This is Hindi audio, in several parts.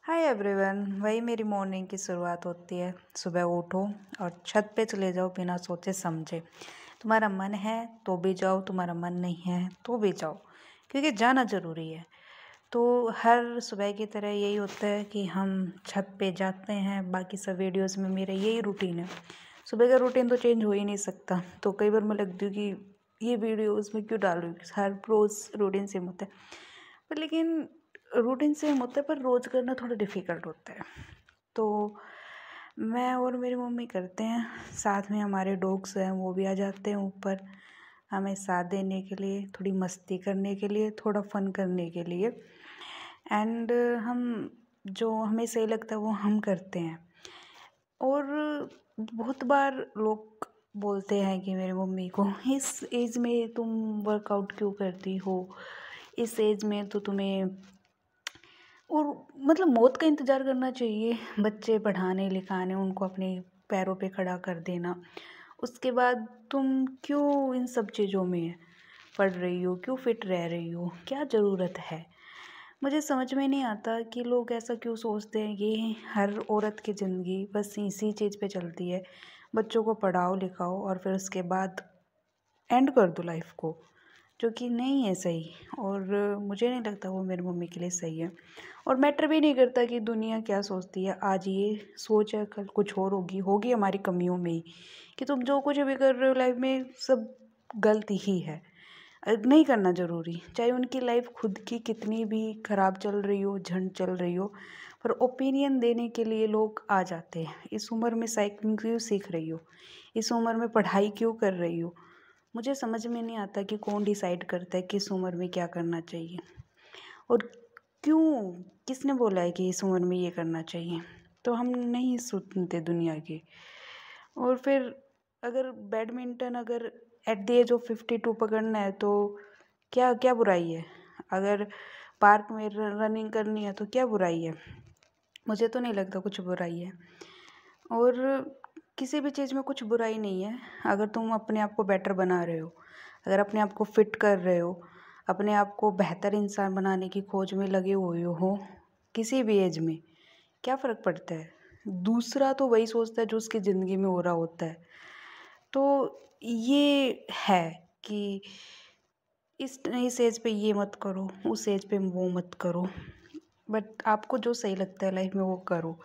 Hi everyone. वही मेरी मॉर्निंग की शुरुआत होती है। सुबह उठो और छत पे चले जाओ बिना सोचे समझे। तुम्हारा मन है तो भी जाओ, तुम्हारा मन नहीं है तो भी जाओ, क्योंकि जाना ज़रूरी है। तो हर सुबह की तरह यही होता है कि हम छत पे जाते हैं। बाकी सब वीडियोस में मेरा यही रूटीन है। सुबह का रूटीन तो चेंज हो ही नहीं सकता। तो कई बार मैं लगती हूँ कि ये वीडियो उसमें क्यों डाल रही हूँ, हर रोज़ रूटीन सेम होता है। पर लेकिन रूटीन सेम होता है, पर रोज़ करना थोड़ा डिफ़िकल्ट होता है। तो मैं और मेरी मम्मी करते हैं, साथ में हमारे डॉग्स हैं वो भी आ जाते हैं ऊपर हमें साथ देने के लिए, थोड़ी मस्ती करने के लिए, थोड़ा फ़न करने के लिए। एंड हम जो हमें सही लगता है वो हम करते हैं। और बहुत बार लोग बोलते हैं कि मेरी मम्मी को, इस एज में तुम वर्कआउट क्यों करती हो, इस एज में तो तुम्हें और मतलब मौत का इंतज़ार करना चाहिए। बच्चे पढ़ाने लिखाने, उनको अपने पैरों पे खड़ा कर देना, उसके बाद तुम क्यों इन सब चीज़ों में पढ़ रही हो, क्यों फिट रह रही हो, क्या ज़रूरत है। मुझे समझ में नहीं आता कि लोग ऐसा क्यों सोचते हैं। ये हर औरत की ज़िंदगी बस इसी चीज़ पे चलती है, बच्चों को पढ़ाओ लिखाओ और फिर उसके बाद एंड कर दो लाइफ को, जो कि नहीं है सही। और मुझे नहीं लगता वो मेरी मम्मी के लिए सही है। और मैटर भी नहीं करता कि दुनिया क्या सोचती है। आज ये सोच है, कल कुछ और होगी हमारी कमियों में ही, कि तुम जो कुछ भी कर रहे हो लाइफ में सब गलती ही है। नहीं करना ज़रूरी, चाहे उनकी लाइफ खुद की कितनी भी ख़राब चल रही हो, झंड चल रही हो, पर ओपिनियन देने के लिए लोग आ जाते हैं। इस उम्र में साइकिलिंग क्यों सीख रही हो, इस उम्र में पढ़ाई क्यों कर रही हो। मुझे समझ में नहीं आता कि कौन डिसाइड करता है किस उम्र में क्या करना चाहिए, और क्यों, किसने बोला है कि इस उम्र में ये करना चाहिए। तो हम नहीं सुनते दुनिया की। और फिर अगर बैडमिंटन अगर एट द एज ऑफ 52 पकड़ना है तो क्या क्या बुराई है। अगर पार्क में रनिंग करनी है तो क्या बुराई है। मुझे तो नहीं लगता कुछ बुराई है। और किसी भी चीज़ में कुछ बुराई नहीं है अगर तुम अपने आप को बेटर बना रहे हो, अगर अपने आप को फिट कर रहे हो, अपने आप को बेहतर इंसान बनाने की खोज में लगे हुए हो। किसी भी एज में क्या फ़र्क पड़ता है। दूसरा तो वही सोचता है जो उसकी ज़िंदगी में हो रहा होता है। तो ये है कि इस एज पे ये मत करो, उस एज पे वो मत करो, बट आपको जो सही लगता है लाइफ में वो करो।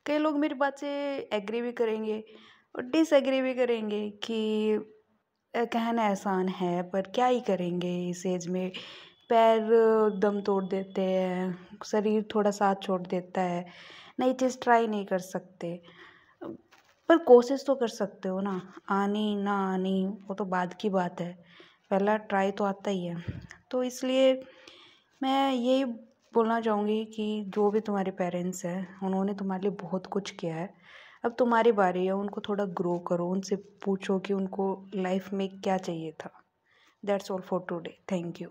कई लोग मेरी बात से एग्री भी करेंगे और डिसएग्री भी करेंगे कि कहना आसान है पर क्या ही करेंगे इस एज में। पैर दम तोड़ देते हैं, शरीर थोड़ा साथ छोड़ देता है, नई चीज़ ट्राई नहीं कर सकते। पर कोशिश तो कर सकते हो ना। आनी ना आनी वो तो बाद की बात है, पहला ट्राई तो आता ही है। तो इसलिए मैं यही बोलना चाहूँगी कि जो भी तुम्हारे पेरेंट्स हैं उन्होंने तुम्हारे लिए बहुत कुछ किया है। अब तुम्हारी बारी है, उनको थोड़ा ग्रो करो, उनसे पूछो कि उनको लाइफ में क्या चाहिए था। That's all for today. Thank you.